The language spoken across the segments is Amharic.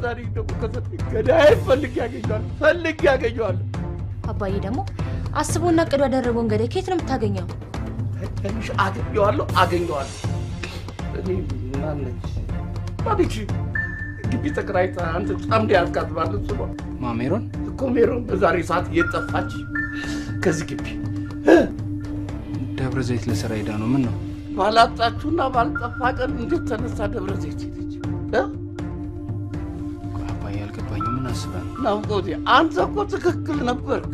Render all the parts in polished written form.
ዛሬ ደግሞ ከገዳይ ፈልግ ያገኘዋል አባዬ ደግሞ አስቦና ቀዶ ያደረገውን ገዳይ ከየት ነው የምታገኘው? ትንሽ አገኘዋለሁ እኔ ማነች ማዲቺ ግቢ ተከራይታ አንተ ጻምዴ ያስካትባል እሱ ማሜሮን እኮ ሜሮን በዛሬ ሰዓት እየጠፋች ከዚህ ግቢ ደብረ ዘይት ለስራ ሄዳ ነው። ምን ነው ባላጣችሁና ባልጠፋ ቀን እንዴት ተነሳ ደብረ ዘይት ሄደች? አባዬ አልገባኝም። ምን አስበህ ነው ቆዲ? አንተ እኮ ትክክል ነበርክ።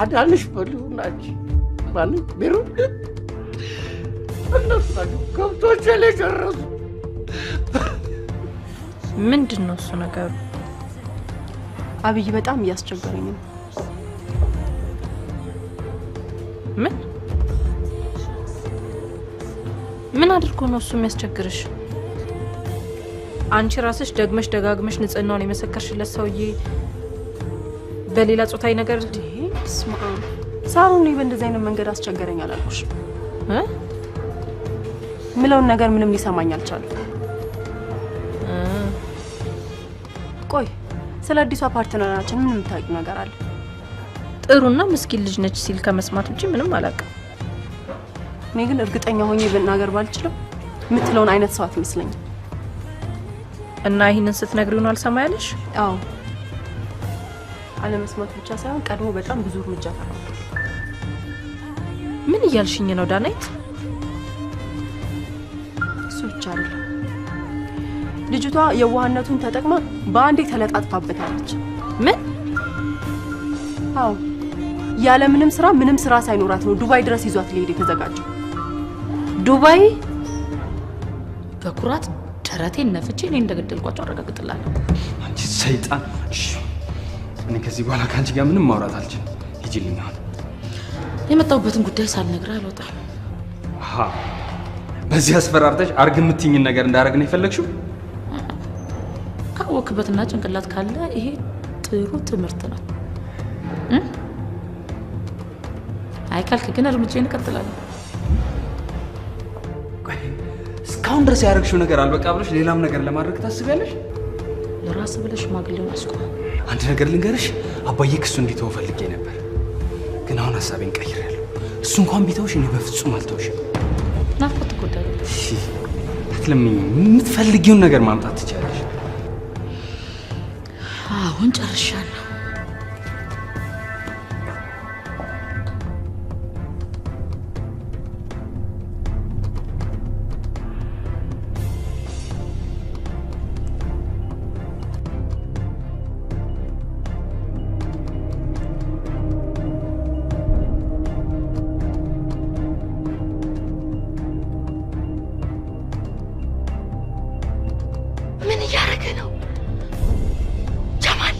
አዳንሽ በሉናች ማን ሜሮን እነሱ ከብቶች ላይ ጨረሱ። ምንድነው እሱ ነገሩ? አብይ በጣም እያስቸገረኝ ነው። ምን አድርጎ ነው እሱ የሚያስቸግርሽ? አንቺ ራስሽ ደግመሽ ደጋግመሽ ንጽህናውን የመሰከርሽለት ሰውዬ በሌላ ጾታዊ ነገር ሳሩን በእንደዚህ አይነት መንገድ አስቸገረኝ አላልኩሽ? ምለውን ነገር ምንም ሊሰማኝ አልቻለም። ቆይ ስለ አዲሷ ፓርትነራችን ምን የምታውቂው ነገር አለ? ጥሩና ምስኪን ልጅ ነች ሲል ከመስማት ውጪ ምንም አላውቅም። እኔ ግን እርግጠኛ ሆኜ በእናገር ባልችልም የምትለውን አይነት ሰው አትመስለኝም። እና ይሄንን ስትነግሪው ነው አልሰማ ያለሽ? አዎ አለመስማት ብቻ ሳይሆን ቀድሞ በጣም ብዙ እርምጃ ተራምዷል። ምን እያልሽኝ ነው ዳናይት? እሱ ብቻ አይደለም፣ ልጅቷ የዋህነቱን ተጠቅማ በአንዴ ተለጣጥፋበታለች። ምን? አዎ ያለ ምንም ስራ ሳይኖራት ነው ዱባይ ድረስ ይዟት ሊሄድ የተዘጋጀው። ዱባይ? በኩራት ደረቴን ነፍቼ እኔ እንደገደልኳቸው አረጋግጥላለሁ። አንቺ ሰይጣን! እኔ ከዚህ በኋላ ካንቺ ጋር ምንም ማውራት አልችልም። ሂጂልኝ አሁን። የመጣሁበትን ጉዳይ ሳልነግርህ አልወጣም። በዚህ አስፈራርተሽ አርግ የምትይኝን ነገር እንዳደረግ ነው የፈለግሽው? ካወክበትና ጭንቅላት ካለ ይሄ ጥሩ ትምህርት ነው። አይ ካልክ ግን እርምጃዬን እቀጥላለሁ። እስካሁን ድረስ ያደረግሽው ነገር አልበቃ ብለሽ ሌላም ነገር ለማድረግ ታስቢያለሽ? ለራስ ብለሽ ሽማግሌውን አስቆም። አንድ ነገር ልንገርሽ፣ አባዬ ክሱ እንዲተው ፈልጌ ነበር፣ ግን አሁን ሀሳቤን ቀይሬያለሁ። እሱ እንኳን ቢተውሽ እኔ በፍጹም አልተውሽም። ናፍቆት ተጎዳለ። አትለምኝ፣ የምትፈልጊውን ነገር ማምጣት ትችያለሽ። አሁን ጨርሻለሁ። ምን እያደረገ ነው? ጀማል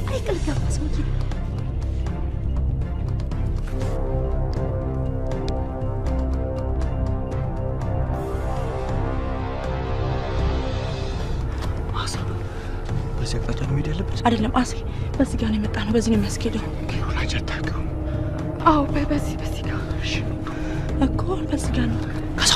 አይቀልጋባ ሰውዬ በዚህ አቅጣጫ ነው መሄድ ያለብን? አይደለም አሴ፣ በዚህ ጋር ነው የመጣነው። በዚህ ነው የሚያስኬደው። ኬሮላ ጀታከው? አዎ በዚህ ጋር እኮ በዚህ ጋር ነው። ከዛ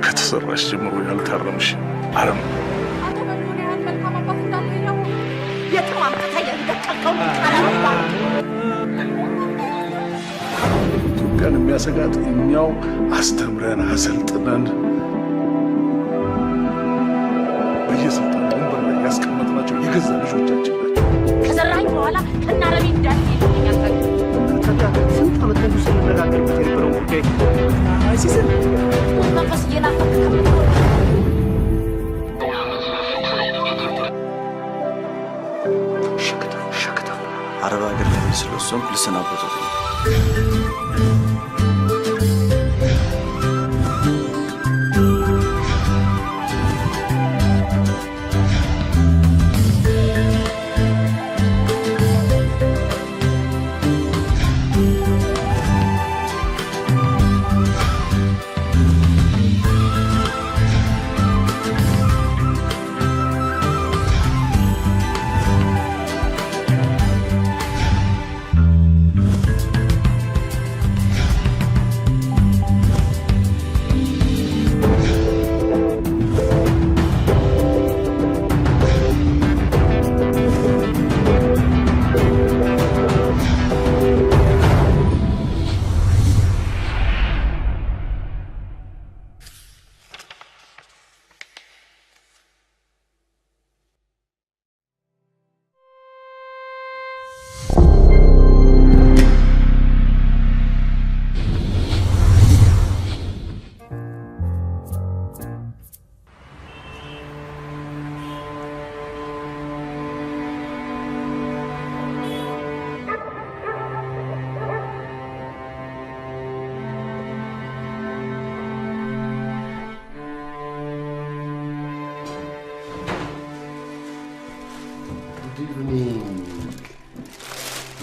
ከተሰራሽ ጀምሮ ያልታረምሽ አረም ኢትዮጵያን የሚያሰጋት እኛው አስተምረን አሰልጥነን በየስልጣን ወንበር ላይ ያስቀመጥናቸው የገዛ ልጆቻችን ናቸው። ከዘራኝ በኋላ ከናረቢ እንዳትሄድ ስንት ዓመት ሙሉ ስንነጋገርበት የነበረው ጉዳይ ሲስል መንፈስ እየናፈቅ ሸክታ አረብ ሀገር ላይ ስለወሰንኩ ልሰናበቱት ነው።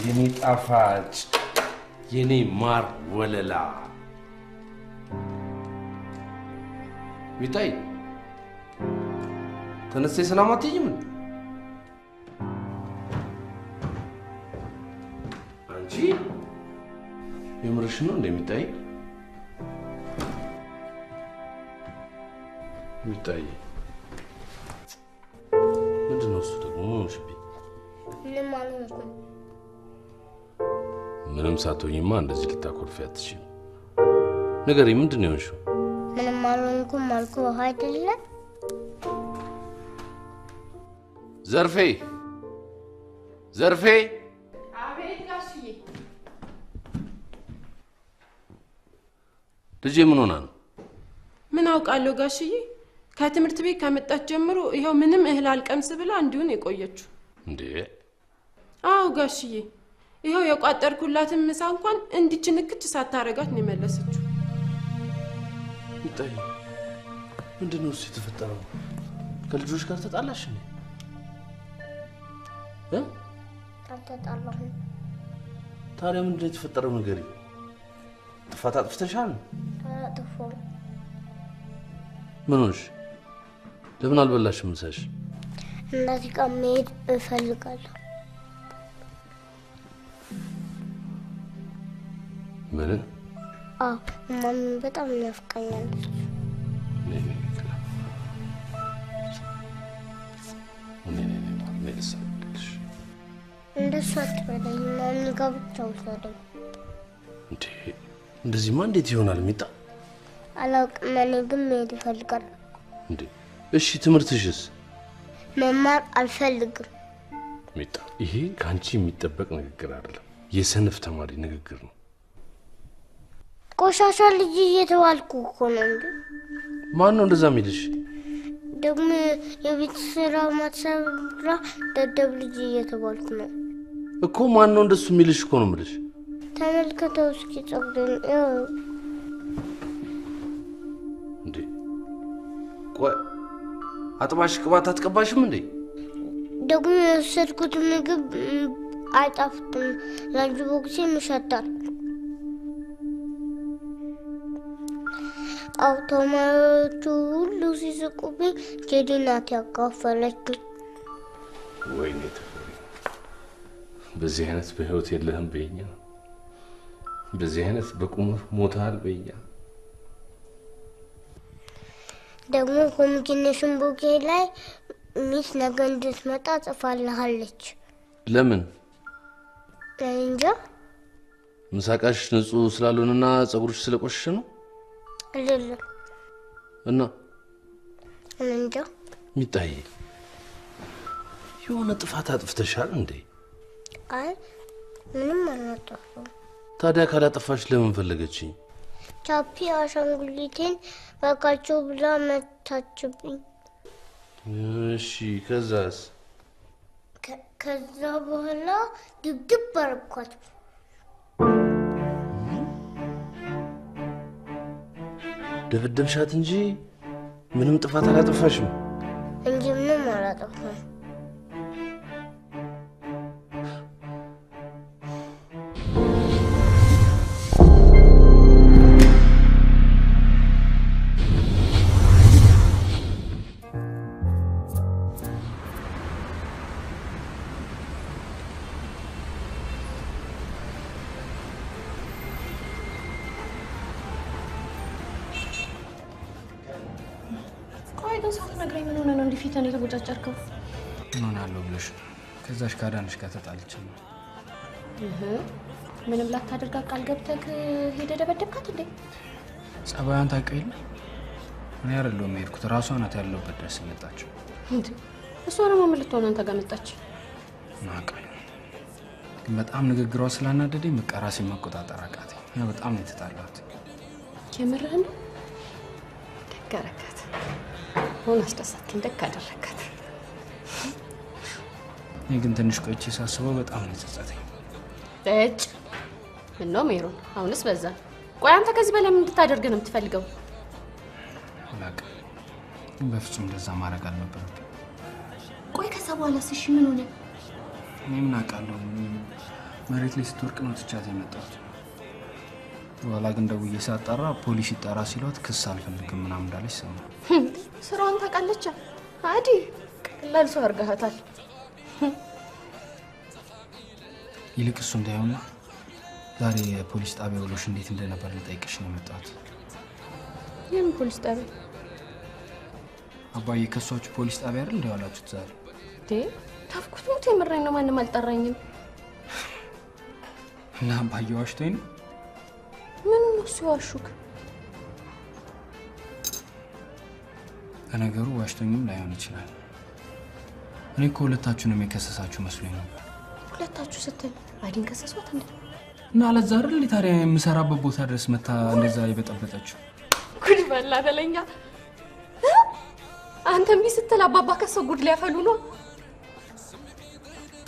የኔ ጣፋጭ የኔ ማር ወለላ ሚታይ ተነስተሽ ሰላም አትይኝም? አንቺ የምርሽ ነው እንደሚታይ ሚታይ ምንድን ነው እሱ ደግሞ ሽቢ ምንም ሳትሆኝማ እንደዚህ ልታኮርፊ አትችይም። ንገሪኝ፣ ምንድን ነው የሆንሽው? ምንም አልሆንኩም አልኩህ አይደለ? ዘርፌ ዘርፌ! አቤት ጋሽዬ። ልጄ ምን ሆና ነው? ምን አውቃለሁ ጋሽዬ። ከትምህርት ቤት ከመጣች ጀምሮ ይኸው ምንም እህል አልቀምስ ብላ እንዲሁን የቆየችው። እንዴ? አዎ ጋሽዬ፣ ይኸው የቋጠርኩላትን ምሳ እንኳን እንዲች ንክች ሳታረጋት ነው የመለሰችው። ይታይ ምንድን ነው እሱ የተፈጠረው? ከልጆች ጋር ተጣላሽ እንዴ? አልተጣላሁም። ታዲያ ምንድን ነው የተፈጠረው? ንገሪኝ። ጥፋት አጥፍተሻል? አላጠፋሁም። ምን ሆንሽ? ለምን አልበላሽም ምሳሽ? እናቴ ጋር መሄድ እፈልጋለሁ። ምን? አዎ ማሚ በጣም ናፍቃኛለች። እንደሱ አትበለኝ፣ ማሚ ጋር ብቻ ውሰደኝ። እንዴ እንደዚህማ እንዴት ይሆናል ሚጣ? አላውቅም፣ እኔ ግን መሄድ እፈልጋለሁ። እንዴ እሺ ትምህርትሽስ? መማር አልፈልግም። ሚጣ ይሄ ከአንቺ የሚጠበቅ ንግግር አይደለም፣ የሰነፍ ተማሪ ንግግር ነው። ቆሻሻ ልጅ እየተባልኩ እኮ ነው። እንዴ ማን ነው እንደዛ የሚልሽ? ደግሞ የቤት ስራ ማትሰራ ደደብ ልጅ እየተባልኩ ነው እኮ። ማን ነው እንደሱ የሚልሽ እኮ ነው የምልሽ። ተመልከተው እስኪ ጸጉሬን። እንዴ ቆይ አጥባሽ ቅባት አትቀባሽም እንዴ? ደግሞ የወሰድኩት ምግብ አይጣፍጥም፣ ላንቺ ቦክሴ ይሸታል። አውቶማቶቹ ሁሉ ሲስቁብኝ ቴዲ ናት ያካፈለችኝ። ወይኔ ተፈሪ፣ በዚህ አይነት በህይወት የለህም በኛ፣ በዚህ አይነት በቁምህ ሞታል በኛ። ደግሞ ኮሚኒኬሽን ቡኬ ላይ ሚስ ነገ እንድትመጣ ጽፋልሃለች። ለምን? እንጃ። ምሳቃሽ ንጹህ ስላልሆነና ጸጉርሽ ስለቆሸሸ ነው አይደለም እና እንዴ ሚጣይ የሆነ ጥፋት አጥፍተሻል እንዴ? አይ ምንም አላጠፋሁም። ታዲያ ካላጠፋሽ ለምን ፈለገችኝ? ቻፒ አሻንጉሊቴን በቃቸው ብላ መታችብኝ። እሺ ከዛስ? ከዛ በኋላ ድብድብ አረኳት። ደብደብሻት እንጂ ምንም ጥፋት አላጠፋሽም? እንጂ ምንም አላጠፋም። ነግረኝ ምን ሆነ ነው እንዲፊተን የተጎጫጨርከው? ምን ሆናለሁ ብለሽ ከዛሽ ካዳንሽ ጋር ተጣልቼ ነው። ምንም ላታደርጋ ቃል ገብተህ ሄደ ደበደብካት እንዴ? ጸባያን ታውቂው የለ እኔ አይደለሁም የሄድኩት ራሷ ናት ያለሁበት ድረስ የመጣችው። እንዴ እሷ ደግሞ ምን ልትሆን አንተ ጋር መጣች? ናቀኝ ግን በጣም ንግግሯ ስላናደደኝ በቃ ራሴን መቆጣጠር አቃተኝ። ያ በጣም ነው የተጣላሁት። የምርህን ነው? ደገረካት ሆነ አስደሳትኝ ደግ አደረካት። እኔ ግን ትንሽ ቆይቼ ሳስበው በጣም ነው የተጸጸተኝ። እጭ ምነው ሜሮን አሁንስ በዛ። ቆይ አንተ ከዚህ በላይ ምን እንድታደርግ ነው የምትፈልገው? ላቅ በፍጹም እንደዛ ማድረግ አልነበረብኝም። ቆይ ከዛ በኋላስ እሺ ምን ሆነ? እኔ ምን አውቃለሁ መሬት ላይ ስትወርቅ ነው ትቻት የመጣሁት። በኋላ ግን ደውዬ ሳጣራ ፖሊስ ይጣራ ሲሏት ክስ አልፈልግም ምናምን እንዳለች ሰማሁ። ስራውን ታውቃለች። አዲ ቀላል ሰው አድርጋታል። ይልቅ እሱ እንዳይሆን ዛሬ የፖሊስ ጣቢያ ውሎሽ እንዴት እንደነበር ልጠይቅሽ ነው የመጣሁት። የምን ፖሊስ ጣቢያ? አባዬ ከሷችሁ ፖሊስ ጣቢያ አይደል እንደዋላችሁት ዛሬ? ታፍኩት ሞት የምረኝ ነው ማንም አልጠራኝም። እና አባዬ ዋሽቶኝ ነው? ምን ነው እሱ ዋሹክ? ከነገሩ ዋሽቶኝም ላይሆን ይችላል። እኔ እኮ ሁለታችሁንም የከሰሳችሁ መስሎኝ ነበር። ሁለታችሁ ስትል አዲን ከሰሷት እንዴ? እና ለዛ አይደል ታዲያ የምሰራበት ቦታ ድረስ መታ እንደዛ የበጠበጠችው? ጉድ በላ በለኛ። አንተም ቢስትል አባባ ከሰው ጉድ ሊያፈሉ ነው።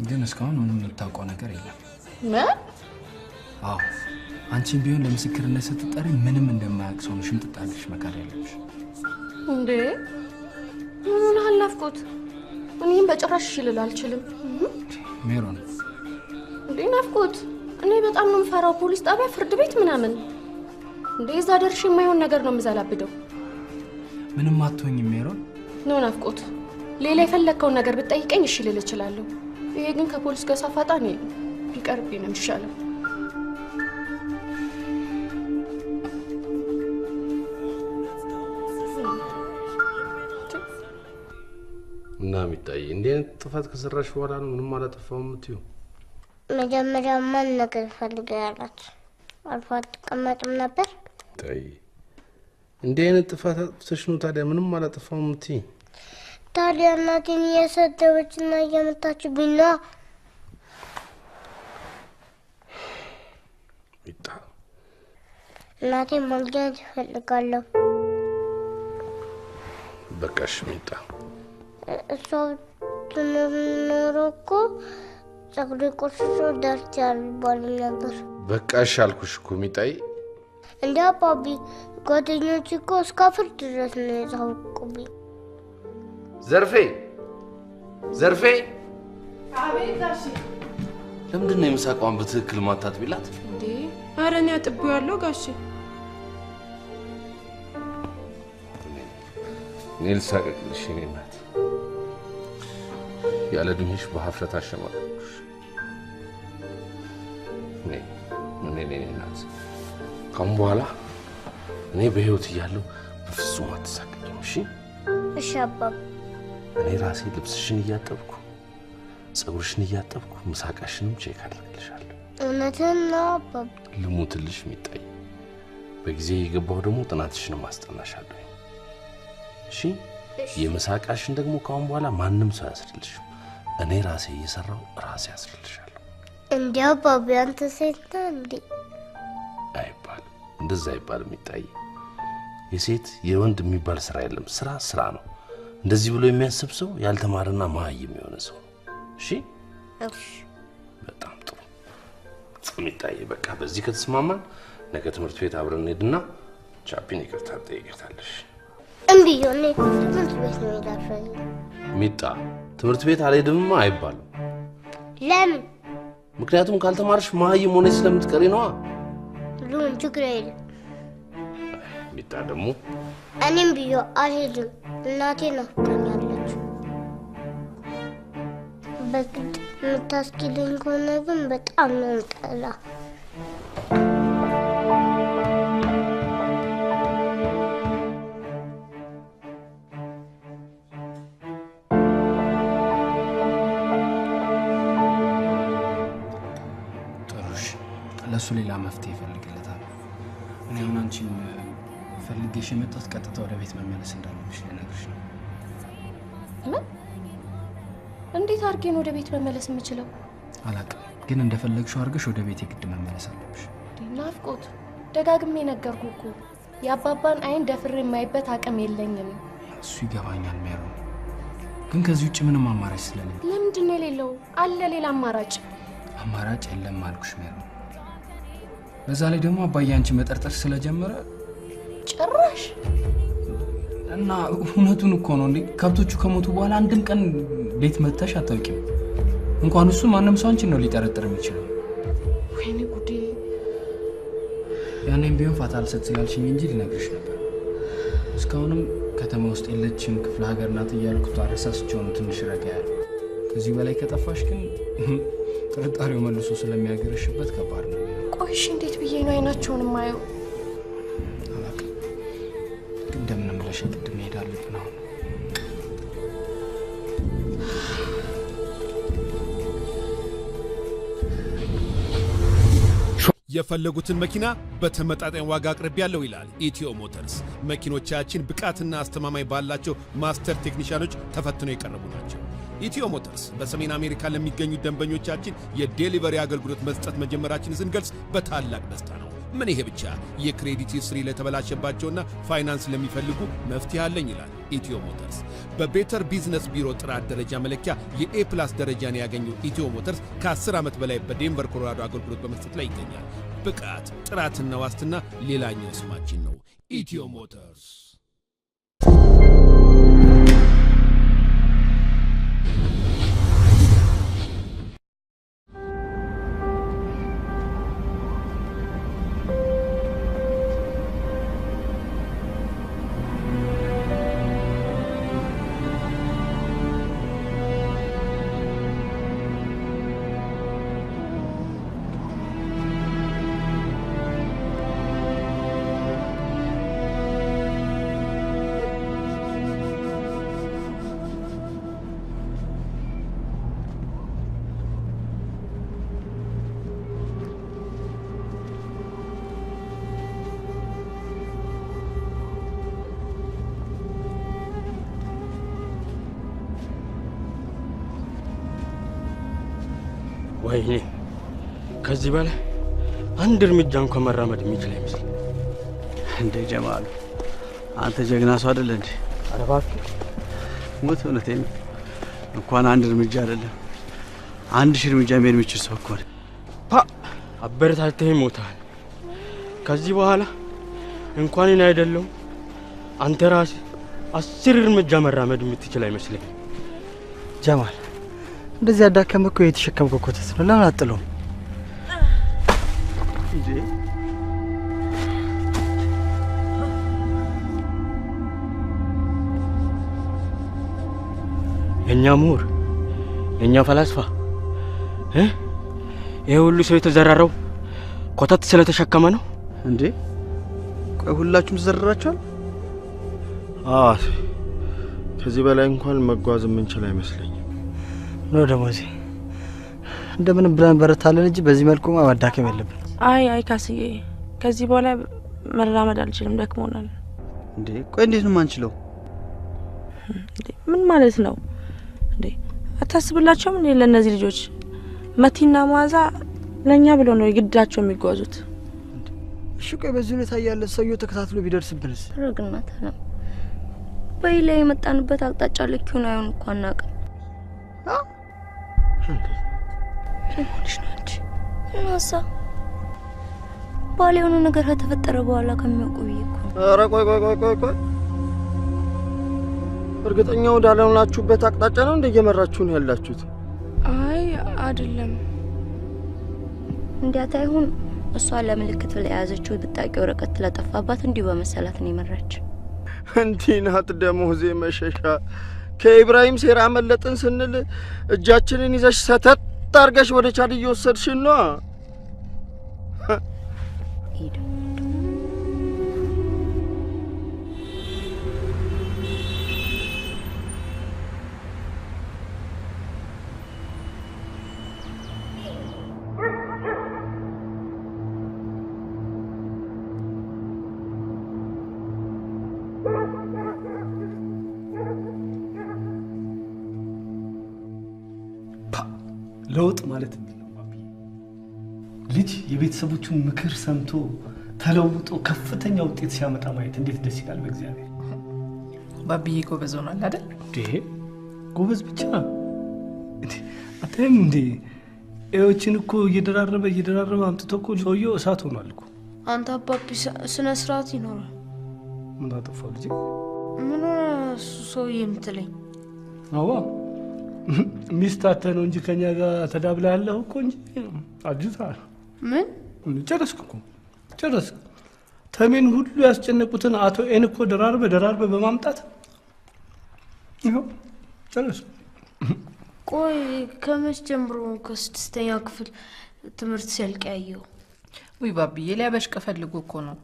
ግን እስካሁን ምንም የምታውቀው ነገር የለም። ምን? አዎ አንቺን ቢሆን ለምስክርነት ስትጠሪ ምንም እንደማያውቅ ሰው ሽምጥጥ አድርገሽ መካድ ያለብሽ። እንዴ ምን አላፍኩት? እኔም በጭራሽ ልል አልችልም። ሜሮን እንዴ ናፍኩት? እኔ በጣም ነው የምፈራው ፖሊስ ጣቢያ፣ ፍርድ ቤት ምናምን። እንዴ እዛ ደርሼ የማይሆን ነገር ነው የምዘላብደው። ምንም አትሆኝም ሜሮን። ነው ናፍኩት? ሌላ የፈለከውን ነገር ብትጠይቀኝ እሺ ልል እችላለሁ። ይሄ ግን ከፖሊስ ጋር ሳፋጣኝ ቢቀርብኝ ነው የሚሻለው። እና ሚጣይ እንዴ ጥፋት ከሰራሽ በኋላ ነው ምንም አላጠፋውም የምትይው? መጀመሪያ ማን ነገር ፈልጋላት አልፏት ተቀመጥም ነበር። ታይ እንዴ አይነት ጥፋት አጥፍተሽ ነው ታዲያ ምንም አላጠፋውም የምትይ? ታዲያ እናቴን እየሰደበችና እየመታችብኝ ነው። ሚጣ እናቴን ማግኘት እፈልጋለሁ። በቃሽ ሚጣ። እሷ ትኖር እኮ ጸጉሬ ቆሽሾ ደርቻል ባል ነበር። በቃሽ አልኩሽ እኮ ሚጣይ። እንደ አባቢ ጓደኞች እኮ እስከ ፍርድ ድረስ ነው የዛውቁብኝ። ዘርፌ ዘርፌ! አቤት ጋሼ። ለምንድን ነው የምሳቀዋን በትክክል ማታጥቢላት? እንዴ ኧረ እኔ አጥቤው ያለው ጋሼ። እኔ ልሳቀቅልሽ የኔ እናት። ያለ እድሜሽ በሀፍረት አሸማቀቅሽ። እኔ እናት ካሁን በኋላ እኔ በህይወት እያለሁ በፍጹም አትሳቀቂም። እሺ እሺ አባባ። እኔ ራሴ ልብስሽን እያጠብኩ ጸጉርሽን እያጠብኩ ምሳቃሽንም ቼክ አደርግልሻለሁ። እውነትና አባቢ ልሙትልሽ ሚጣይ በጊዜ የገባው ደግሞ ጥናትሽን ማስጠናሻለሁ እሺ የመሳቃሽን ደግሞ ካሁን በኋላ ማንንም ሰው ያስርልሽ እኔ ራሴ እየሰራው ራሴ ያስርልሻለሁ እንዴ አባቢ አንተ ሴት እንዴ አይባል እንደዛ አይባል ሚጣይ የሴት የወንድ የሚባል ስራ የለም ስራ ነው እንደዚህ ብሎ የሚያስብ ሰው ያልተማረና ማይም የሆነ ሰው እሺ በጣም ጥሩ ሚጣይ በቃ በዚህ ከተስማማን ነገ ትምህርት ቤት አብረን እንሄድና ቻፒን ይቅርታ ጠይቀታለሽ እንብዮኔ ትምህርት ቤት ነው ያዳፈኝ ሚጣ ትምህርት ቤት አልሄድም አይባልም ለምን ምክንያቱም ካልተማርሽ ማይም ሆነሽ ስለምትቀሪ ነው ሉን ችግር የለም ሚጣ ደግሞ እኔም ብዮ አልሄድም እናቴ ናፍቀኛለች በግድ የምታስኪለኝ ከሆነ ግን በጣም ነው ጠላ ጥሩሽ ለሱ ሌላ መፍትሄ ይፈልግለታል እኔ አሁን አንቺን ፈልጌሽ የመጣት ቀጥታ ወደ ቤት መመለስ እንዳለብሽ ልነግርሽ ነው እንዴት አርጌን ወደ ቤት መመለስ የምችለው አላውቅም ግን እንደፈለግሽው አርገሽ ወደ ቤት የግድ መመለስ አለብሽ ናፍቆት ደጋግሜ ነገርኩህ እኮ የአባባን አይን ደፍሬ የማይበት አቅም የለኝም እሱ ይገባኛል ሜሮ ግን ከዚህ ውጭ ምንም አማራጭ ስለሌለ ለምንድን ነው የሌለው አለ ሌላ አማራጭ የለም አልኩሽ ሜሮ በዛ ላይ ደግሞ አባዬ አንቺ መጠርጠር ስለጀመረ ጭራሽ እና እውነቱን እኮ ነው እንዴ ከብቶቹ ከሞቱ በኋላ አንድም ቀን ቤት መተሽ አታውቂም እንኳን እሱ ማንንም ሰው አንቺን ነው ሊጠረጥር የሚችለው ወይኔ ጉዴ ያኔም ቢሆን ፋታ አልሰጥ ያልሽኝ እንጂ ልነግርሽ ነበር እስካሁንም ከተማ ውስጥ የለችም ክፍለ ሀገር ናት እያልኩ ታረሳስቸው ነው ትንሽ ረጋ ያለ ከዚህ በላይ ከጠፋሽ ግን ጥርጣሬው መልሶ ስለሚያገረሽበት ከባድ ነው ቆይሽ እንዴት ብዬ ነው አይናቸውን ማየው አላውቅም ግን እንደምንም ብለሽ ግድ መሄድ አለብን አሁን የፈለጉትን መኪና በተመጣጣኝ ዋጋ አቅርብ ያለው ይላል ኢትዮ ሞተርስ መኪኖቻችን ብቃትና አስተማማኝ ባላቸው ማስተር ቴክኒሻኖች ተፈትነው የቀረቡ ናቸው ኢትዮ ሞተርስ በሰሜን አሜሪካ ለሚገኙ ደንበኞቻችን የዴሊቨሪ አገልግሎት መስጠት መጀመራችንን ስንገልጽ በታላቅ ደስታ ነው ምን ይሄ ብቻ የክሬዲት ሂስትሪ ለተበላሸባቸውና ፋይናንስ ለሚፈልጉ መፍትሄ አለኝ ይላል ኢትዮ ሞተርስ በቤተር ቢዝነስ ቢሮ ጥራት ደረጃ መለኪያ የኤ+ ደረጃን ያገኘው ኢትዮ ሞተርስ ከ10 ዓመት በላይ በዴንቨር ኮሎራዶ አገልግሎት በመስጠት ላይ ይገኛል ብቃት ጥራትና ዋስትና ሌላኛው ስማችን ነው ኢትዮ ሞተርስ ወይኔ ከዚህ በላይ አንድ እርምጃ እንኳን መራመድ የሚችል አይመስልም እንደ ጀማሉ አንተ ጀግና ሰው አይደል እንዴ ኧረ እባክህ ሞት እውነቴን እንኳን አንድ እርምጃ አይደለም 1000 እርምጃ መሄድ የሚችል ሰው እኮ ነው አበረታተህ ሞታል ከዚህ በኋላ እንኳን እኔ አይደለም አንተ ራስህ 10 እርምጃ መራመድ የምትችል አይመስልም ጀማል እንደዚህ አዳከመከው የተሸከምከው ኮተት ነው ለምን አጥለው እንዴ የኛ ምሁር የኛ ፈላስፋ ይሄ ሁሉ ሰው የተዘራረው ኮተት ስለተሸከመ ነው እንዴ ቆይ ሁላችሁም ተዘራራችኋል ከዚህ በላይ እንኳን መጓዝ የምንችል አይመስለኝም ነው ደሞዚ እንደምን ብለን በረታለን እንጂ በዚህ መልኩ ማዳከም የለብን። አይ ካስዬ ከዚህ በኋላ መራመድ አልችልም፣ ደክሞናል። እንዴ ቆይ እንዴት ነው ማንችለው? ምን ማለት ነው እንዴ? አታስብላቸውም እንዴ ለነዚህ ልጆች? መቲና ማዛ ለኛ ብሎ ነው ይግዳቸው የሚጓዙት። እሺ ቆይ በዚህ ሁኔታ ያለ ሰውየው ተከታትሎ ቢደርስብንስ? ረግናታ ነው በይላ የመጣንበት አቅጣጫ ልክ ሆነ አይሆን እንኳን አናውቅም። ሆነሽ ነው እንጂ እናሳ ባለ የሆነ ነገር ከተፈጠረ በኋላ ከሚያውቁ ይይኩ። ኧረ ቆይ እርግጠኛው ዳለናችሁበት አቅጣጫ ነው እንደ እየመራችሁ ነው ያላችሁት? አይ አይደለም። እንዴት አይሁን እሷ ለምልክት ላይ ያዘችው ብጣቂ ወረቀት ለጠፋባት እንዲሁ በመሰላት ነው የመራች። እንዲናት ደሞዜ መሸሻ ከኢብራሂም ሴራ መለጥን ስንል እጃችንን ይዘሽ ሰተት አርገሽ ወደ ቻድ እየወሰድሽን ነው። ሄደ ለውጥ ማለት ነው ባቢ። ልጅ የቤተሰቦቹን ምክር ሰምቶ ተለውጦ ከፍተኛ ውጤት ሲያመጣ ማየት እንዴት ደስ ይላል። በእግዚአብሔር ባቢዬ ጎበዝ ሆኗል አይደል? እንዴ ጎበዝ ብቻ እንዴ አታይም እንዴ? ኤዎችን እኮ እየደራረበ አምጥቶ እኮ ሰውየው እሳት ሆኗል እኮ። አንተ አባቢ ስነ ስርዓት ይኖራል። ምን አጠፋው ልጅ? ምን ሰውዬ የምትለኝ? አዋ ሚስት አተህ ነው እንጂ ከኛ ጋር ተዳብላ ያለው እኮ እንጂ አጅታል። ምን ጨረስኩ እኮ ጨረስኩ። ተሜን ሁሉ ያስጨነቁትን አቶ ኤን እኮ ደራርበ በማምጣት ይኸው ጨረስኩ። ቆይ ከመቼ ጀምሮ ከስድስተኛ ክፍል ትምህርት ሲያልቅ ያየው? ወይ ባቢዬ ሊያበሽቅ ፈልጎ እኮ ነው።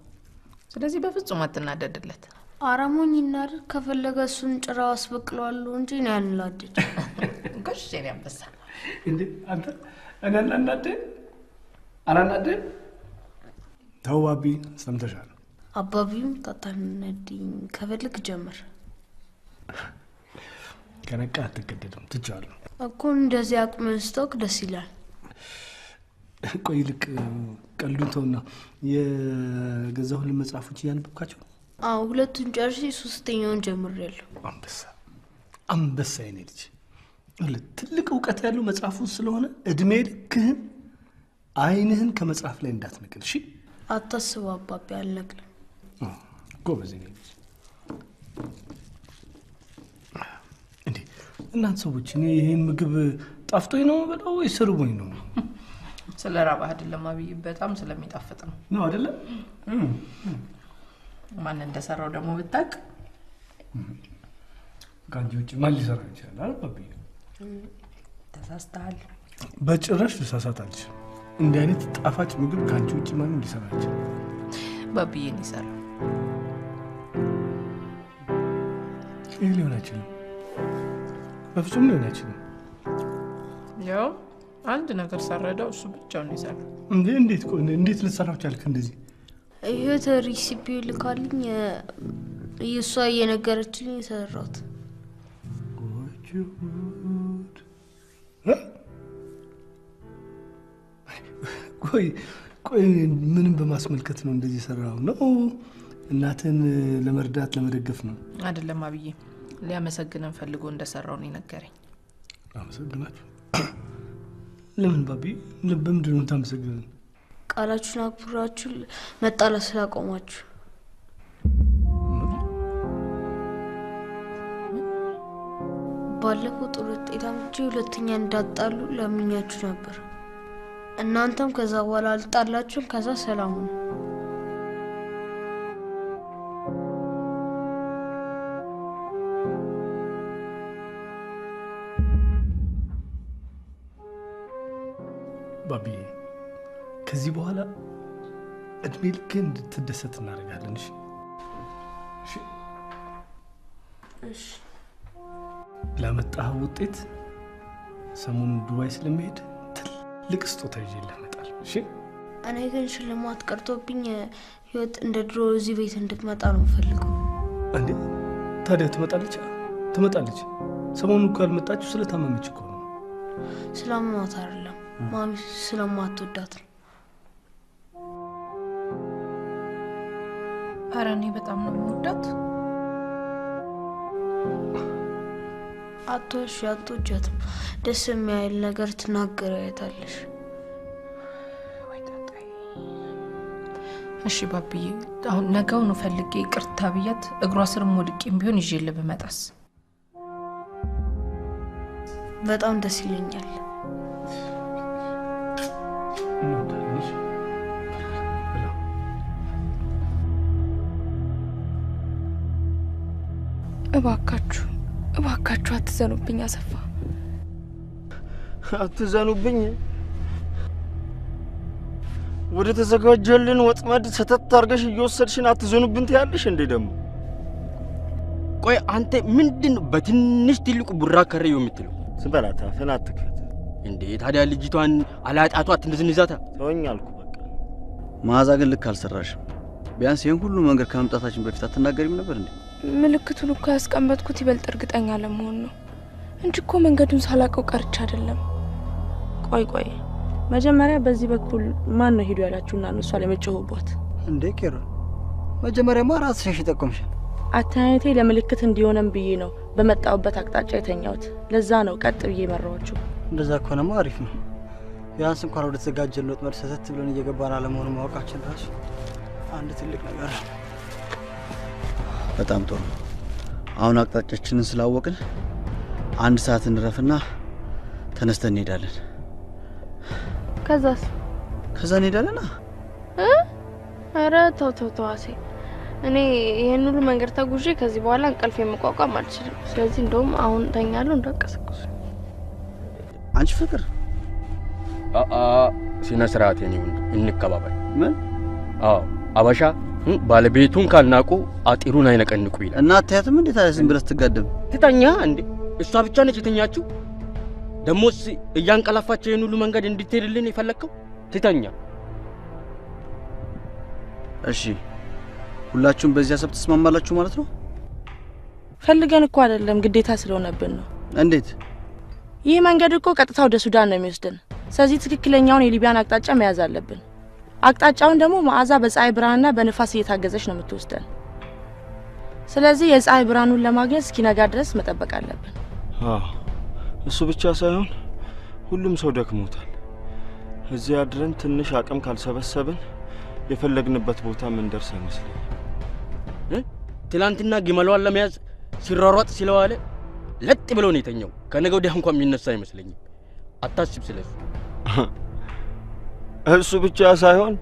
ስለዚህ በፍጹም አትናደድለት። አራሞኝ ይናር ከፈለገ እሱን ጭራው አስበቅለዋለሁ እንጂ ነው ያንላደድ። እንኳን ሸኔ አንበሳ እንዴ አንተ እኔ አናናደ ተው ባቢ ሰምተሻል። አባቢም ታታነድኝ ከፈልክ ጀምር። ከነቃ አትገደድም ትቻለሁ እኮ እንደዚህ አቅመስተክ ደስ ይላል። ቆይ ልክ ቀልዱን ተውና የገዛሁልን መጽሐፎች እያነበብካቸው? አዎ ሁለቱን ጨርሼ ሶስተኛውን ጀምሬያለሁ። አንበሳ የኔ ልጅ ትልቅ እውቀት ያለው መጽሐፉ ስለሆነ እድሜ ልክህን አይንህን ከመጽሐፍ ላይ እንዳትነቅል እሺ? አታስብ አባቢ አልነቅልም። ጎበዝ የኔ ልጅ። እንዴ እናንተ ሰዎች እኔ ይሄን ምግብ ጣፍጦኝ ነው በላው ወይስ ርቦኝ ነው? ስለራባህ አይደለም አብይ፣ በጣም ስለሚጣፍጥ ነው አይደለ? ማን እንደሰራው ደግሞ ብታቅ? ካንቺ ውጭ ማን ሊሰራ ይችላል? ባቢ ተሳስተሃል። በጭራሽ ተሳሳታለች። እንዲህ አይነት ጣፋጭ ምግብ ካንቺ ውጭ ማን ሊሰራ ይችላል? ባቢዬ ነው ይሰራ። ይሄ ሊሆን አይችልም፣ በፍጹም ሊሆን አይችልም። ያው አንድ ነገር ሰራዳው እሱ ብቻውን ይሰራ። እንዴት ልትሰራው ቻልክ እንደዚህ? ይሄ ሬሲፒ ልካልኝ እሷ እየነገረችልኝ ሰራሁት። ቆይ ምንም በማስመልከት ነው እንደዚህ ሰራው ነው? እናትን ለመርዳት ለመደገፍ ነው አይደለም? አብዬ ሊያመሰግነን ፈልጎ እንደሰራው ነው የነገረኝ። አመሰግናችሁ። ለምን ባቢ? በምንድን ነው ታመሰግነን? ቃላችሁን አክብራችሁ መጣላት ስላቆማችሁ። ባለፈው ጥሩ ውጤት አምጥቼ ሁለተኛ እንዳጣሉ ለምኛችሁ ነበር። እናንተም ከዛ በኋላ አልጣላችሁም። ከዛ ሰላም ነው። ባቢ ከዚህ በኋላ እድሜ ልክ እንድትደሰት እናደርጋለን። እሺ እሺ። ለመጣህ ውጤት ሰሞኑን ዱባይ ስለሚሄድ ልቅስጦታ ይዤልህ እመጣለሁ። እሺ እኔ ግን ሽልማት ቀርቶብኝ ህይወት እንደ ድሮ እዚህ ቤት እንድትመጣ ነው ፈልገው። እንዴ ታዲያ ትመጣለች። ሰሞኑን እኮ ያልመጣችው ስለታመመች እኮ ነው። ስለማት አይደለም ማሚ ስለማትወዳት ነው። ኧረ እኔ በጣም ነው የምወዳት። አትወጃትም። ደስ የሚያይል ነገር ትናገሪያታለሽ። እሺ ባብዬ አሁን ነገውን ፈልጌ ይቅርታ ብያት እግሯ ስርም ወድቄም ቢሆን ይዤልህ ብመጣስ? በጣም ደስ ይለኛል። እባካችሁ አትዘኑብኝ አሰፋ። አትዘኑብኝ። ወደ ተዘጋጀልን ወጥመድ ሰተት አርገሽ እየወሰድሽን አትዘኑብን ትያለሽ እንዴ? ደሞ ቆይ አንተ ምንድን በትንሽ ትልቁ ቡራ ከረዩ የምትለው? ስበላታ ፈናት ትከት እንዴ? ታዲያ ልጅቷን አላጣቷ አትንዝንዛታ ተወኝ አልኩ በቃ። መዓዛ ግን ልክ አልሰራሽም። ቢያንስ ይሄን ሁሉ መንገድ ከመምጣታችን በፊት አትናገሪም ነበር እንዴ? ምልክቱን እኮ ያስቀመጥኩት ይበልጥ እርግጠኛ ለመሆን ነው እንጂ እኮ መንገዱን ሳላቀው ቀርቻ አይደለም። ቆይ መጀመሪያ በዚህ በኩል ማን ነው ሄዱ ያላችሁና ነው እሷ ለመጨሁባት? እንዴ ኬሮ መጀመሪያማ ራስሽ ተጠቆምሽ። አታያይቴ ለምልክት እንዲሆነም ብዬ ነው በመጣውበት አቅጣጫ የተኛውት። ለዛ ነው ቀጥ ብዬ መራዋችሁ። እንደዛ ከሆነማ አሪፍ ነው። ቢያንስ እንኳን ወደ ተዘጋጀልን ወጥመድ ሰተት ብለን እየገባን አለመሆኑ ማወቃችን ራሱ አንድ ትልቅ ነገር ነው። በጣም ጥሩ። አሁን አቅጣጫችንን ስላወቅን አንድ ሰዓት እንረፍና ተነስተን እንሄዳለን። ከዛ እንሄዳለን። አረ ተው አሴ፣ እኔ ይሄን ሁሉ መንገድ ተጉዤ ከዚህ በኋላ እንቅልፍ የመቋቋም አልችልም። ስለዚህ እንደውም አሁን ተኛለሁ እንዳቀሰቅሱ። አንቺ ፍቅር ሲነ ስርዓት የኔው እንከባበል። ምን? አዎ አበሻ ባለቤቱን ካልናቁ አጢሩን አይነቀንቁ ይላል። እና አታያትም እንዴ? ታዲያ ዝም ብለህ ትጋደም ትተኛ እንዴ? እሷ ብቻ ነች የተኛችው? ደሞስ እያንቀላፋች ይሄን ሁሉ መንገድ እንድትሄድልን የፈለከው? ትተኛ። እሺ ሁላችሁም በዚህ ሀሳብ ተስማማላችሁ ማለት ነው? ፈልገን እኮ አይደለም ግዴታ ስለሆነብን ነው። እንዴት? ይህ መንገድ እኮ ቀጥታ ወደ ሱዳን ነው የሚወስደን። ስለዚህ ትክክለኛውን የሊቢያን አቅጣጫ መያዝ አለብን። አቅጣጫውን ደግሞ መዓዛ በፀሐይ ብርሃንና በንፋስ እየታገዘች ነው የምትወስደን። ስለዚህ የፀሐይ ብርሃኑን ለማግኘት እስኪነጋ ድረስ መጠበቅ አለብን። እሱ ብቻ ሳይሆን ሁሉም ሰው ደክሞታል። እዚህ አድረን ትንሽ አቅም ካልሰበሰብን የፈለግንበት ቦታ ምን ደርስ አይመስልም። ትላንትና ግመሏን ለመያዝ ሲሯሯጥ ስለዋለ ለጥ ብሎ ነው የተኛው። ከነገ ወዲያ እንኳን የሚነሳ አይመስለኝም። አታስብ ስለሱ። እሱ ብቻ ሳይሆን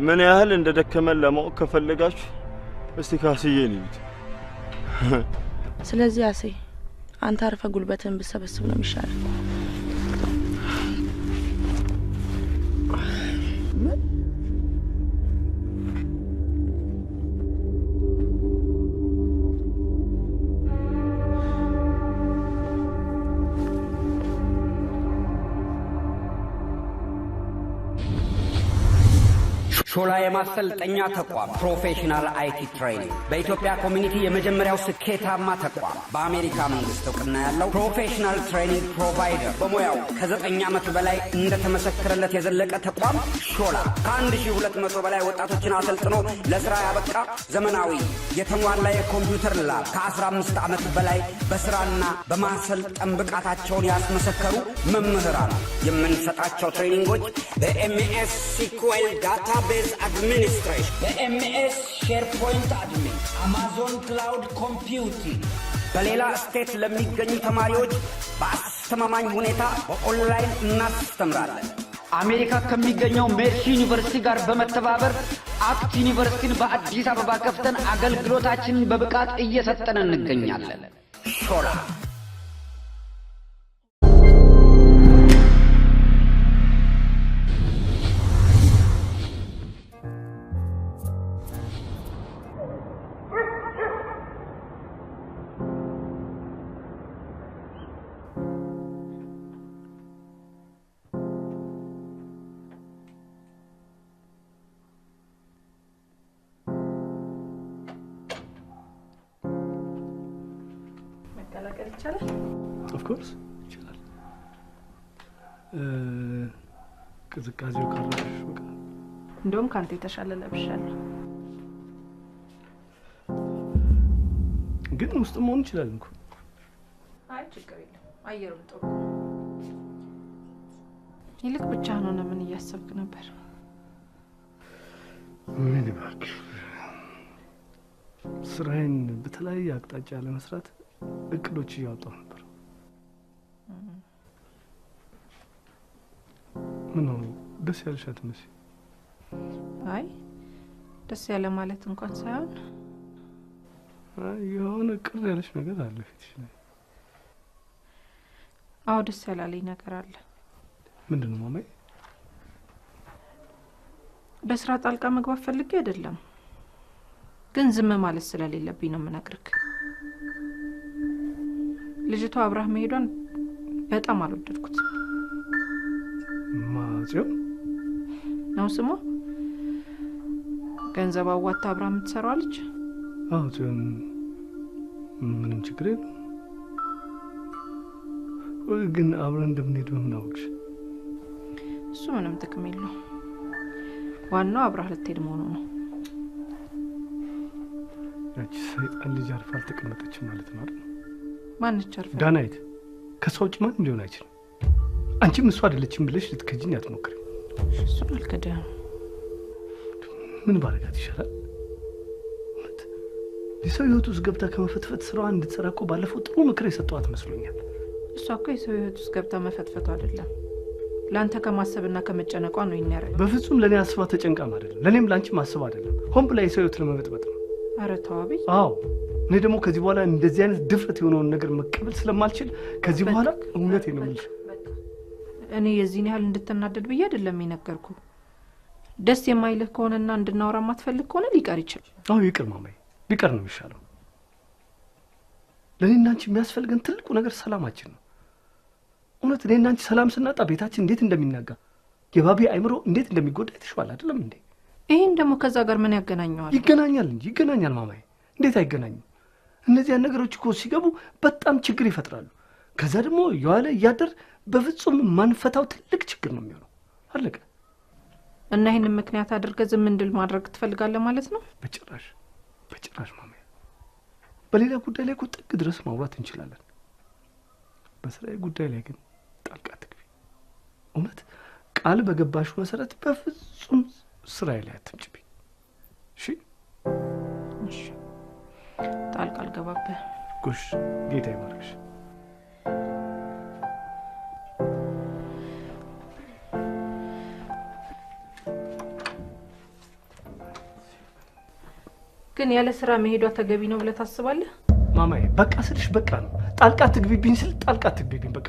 ምን ያህል እንደደከመን ለማወቅ ከፈለጋችሁ እስቲ ካስዬን ይዩት። ስለዚህ አሴ አንተ አርፈ ጉልበትን ብሰበስብ ነው የሚሻለው። ሾላ የማሰልጠኛ ተቋም ፕሮፌሽናል አይቲ ትሬኒንግ በኢትዮጵያ ኮሚኒቲ የመጀመሪያው ስኬታማ ተቋም በአሜሪካ መንግስት እውቅና ያለው ፕሮፌሽናል ትሬኒንግ ፕሮቫይደር በሙያው ከ9 ዓመት በላይ እንደተመሰከረለት የዘለቀ ተቋም ሾላ ከ1200 በላይ ወጣቶችን አሰልጥኖ ለስራ ያበቃ ዘመናዊ የተሟላ የኮምፒውተር ላብ ከ15 ዓመት በላይ በስራና በማሰልጠን ብቃታቸውን ያስመሰከሩ መምህራን የምንሰጣቸው ትሬኒንጎች በኤምኤስ ሲኩዌል ዳታቤዝ administration, the MS SharePoint admin, Amazon Cloud Computing በሌላ ስቴት ለሚገኙ ተማሪዎች በአስተማማኝ ሁኔታ በኦንላይን እናስተምራለን። አሜሪካ ከሚገኘው ሜርሲ ዩኒቨርሲቲ ጋር በመተባበር አክት ዩኒቨርሲቲን በአዲስ አበባ ከፍተን አገልግሎታችንን በብቃት እየሰጠን እንገኛለን። ሾላ መቀላቀል ይቻላል? ኦፍ ኮርስ ይቻላል። ቅዝቃዜው ካራሽ በቃ እንደውም ካንተ የተሻለ ለብሻለሁ። ግን ውስጥ መሆን ይችላል እንኳን። አይ ችግር የለም፣ አየሩም ጥሩ። ይልቅ ብቻህን ሆነ ምን እያሰብክ ነበር? ምን እባክህ ስራዬን በተለያየ አቅጣጫ ለመስራት እቅዶች እያወጣሁ ነበር። ምን ነው ደስ ያለሽ አትመስይ? አይ ደስ ያለ ማለት እንኳን ሳይሆን የሆነ ቅር ያለሽ ነገር አለ ፊትሽ ላይ። አዎ ደስ ያላለኝ ነገር አለ። ምንድን ነው ማማዬ? በስራ ጣልቃ መግባት ፈልጌ አይደለም፣ ግን ዝም ማለት ስለሌለብኝ ነው የምነግርህ። ልጅቷ አብራህ መሄዷን በጣም አልወደድኩት። ማጽዮን ነው ስሟ? ገንዘብ አዋጣ አብራ የምትሰራው ልጅ? አዎ ጽዮን፣ ምንም ችግር የለም። ግን አብረን እንደምንሄድ በምን አወቅሽ? እሱ ምንም ጥቅም የለው። ዋናው አብራህ ልትሄድ መሆኑ ነው። ያቺ ሰይጣን ልጅ አርፋ አልተቀመጠችም ማለት ነው አይደል? ማንች አርፋ? ዳናይት። ከሷ ውጭ ማንም ሊሆን አይችልም። አንቺም እሷ አይደለችም ብለሽ ልትከጂኝ አትሞክሪ። እሱን አልከዳም። ምን ባረጋት ይሻላል? የሰው ህይወት ውስጥ ገብታ ከመፈትፈት ስራዋን እንድትሰራ እኮ ባለፈው ጥሩ ምክር የሰጠዋት መስሎኛል። እሷ እኮ የሰው ህይወት ውስጥ ገብታ መፈትፈቱ አይደለም፣ ለአንተ ከማሰብና ከመጨነቋ ነው ይናረኝ። በፍጹም ለእኔ አስባ ተጨንቃም አይደለም፣ ለእኔም ለአንቺ ማሰብ አይደለም። ሆን ብላ የሰው ህይወት ለመበጥበጥ ነው። ኧረ ተው አብይ። አዎ እኔ ደግሞ ከዚህ በኋላ እንደዚህ አይነት ድፍረት የሆነውን ነገር መቀበል ስለማልችል ከዚህ በኋላ እውነቴን ነው የምልሽ። እኔ የዚህን ያህል እንድትናደድ ብዬ አይደለም የነገርኩ። ደስ የማይልህ ከሆነና እንድናወራ ማትፈልግ ከሆነ ሊቀር ይችላል። አዎ ይቅር ማማዬ፣ ቢቀር ነው የሚሻለው። ለእኔና አንቺ የሚያስፈልገን ትልቁ ነገር ሰላማችን ነው። እውነት እኔና አንቺ ሰላም ስናጣ ቤታችን እንዴት እንደሚናጋ፣ የባቢ አይምሮ እንዴት እንደሚጎዳ ይተሽዋል አይደለም እንዴ? ይሄን ደግሞ ከዛ ጋር ምን ያገናኘዋል? ይገናኛል እንጂ ይገናኛል ማማዬ። እንዴት አይገናኙም? እነዚያ ነገሮች እኮ ሲገቡ በጣም ችግር ይፈጥራሉ። ከዛ ደግሞ የዋለ እያደር በፍጹም ማንፈታው ትልቅ ችግር ነው የሚሆነው። አለቀ። እና ይሄንን ምክንያት አድርገህ ዝም እንድል ማድረግ ትፈልጋለህ ማለት ነው? በጭራሽ በጭራሽ ማማዬ። በሌላ ጉዳይ ላይ እኮ ጥግ ድረስ ማውራት እንችላለን። በስራዬ ጉዳይ ላይ ግን ጣልቃ ትግቢ። እውነት ቃል በገባሹ መሰረት በፍጹም ስራዬ ላይ አትምጭብኝ። እሺ? እሺ፣ ጣልቃ አልገባብህ። ጎሽ፣ ጌታ ይባርክሽ። ግን ያለ ስራ መሄዷ ተገቢ ነው ብለህ ታስባለህ? ማማዬ በቃ ስልሽ በቃ ነው። ጣልቃ ትግቢብኝ ስል ጣልቃ ትግቢብኝ በቃ።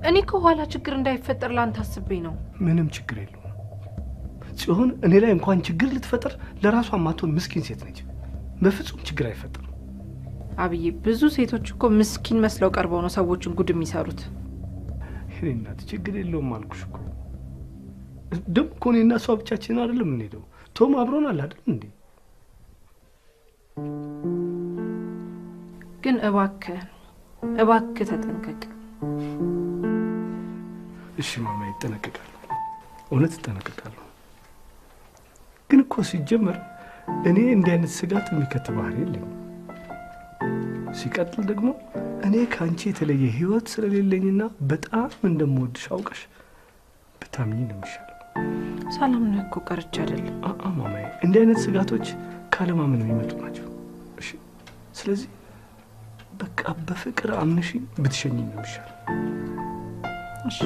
እኔ ከኋላ ችግር እንዳይፈጠር ላንተ አስቤ ነው። ምንም ችግር የለውም ጽዮን። እኔ ላይ እንኳን ችግር ልትፈጠር ለራሷ ማትሆን ምስኪን ሴት ነች። በፍጹም ችግር አይፈጠርም። አብዬ፣ ብዙ ሴቶች እኮ ምስኪን መስለው ቀርበው ነው ሰዎችን ጉድ የሚሰሩት። እኔ እናት ችግር የለውም አልኩሽ እኮ። ደግሞ እኮ እኔና እሷ ብቻችን አይደለም እንሄደው፣ ቶም አብሮን አለ አይደል እንዴ? ግን እባክህ እባክህ ተጠንቀቅ። እሺ ማማ፣ ይጠነቀቃለሁ። እውነት ይጠነቀቃለሁ። ግን እኮ ሲጀመር እኔ እንዲህ አይነት ስጋት የሚከት ባህሪ የለኝም። ሲቀጥል ደግሞ እኔ ከአንቺ የተለየ ህይወት ስለሌለኝና በጣም እንደምወድሽ አውቀሽ ብታምኚ ነው የሚሻለው። ሰላም ነው እኮ ቀርቼ አይደለም። ማማዬ፣ እንዲህ አይነት ስጋቶች ካለማመን የሚመጡ ናቸው። እሺ፣ ስለዚህ በቃ በፍቅር አምነሽ ብትሸኚኝ ነው የሚሻለው። እሺ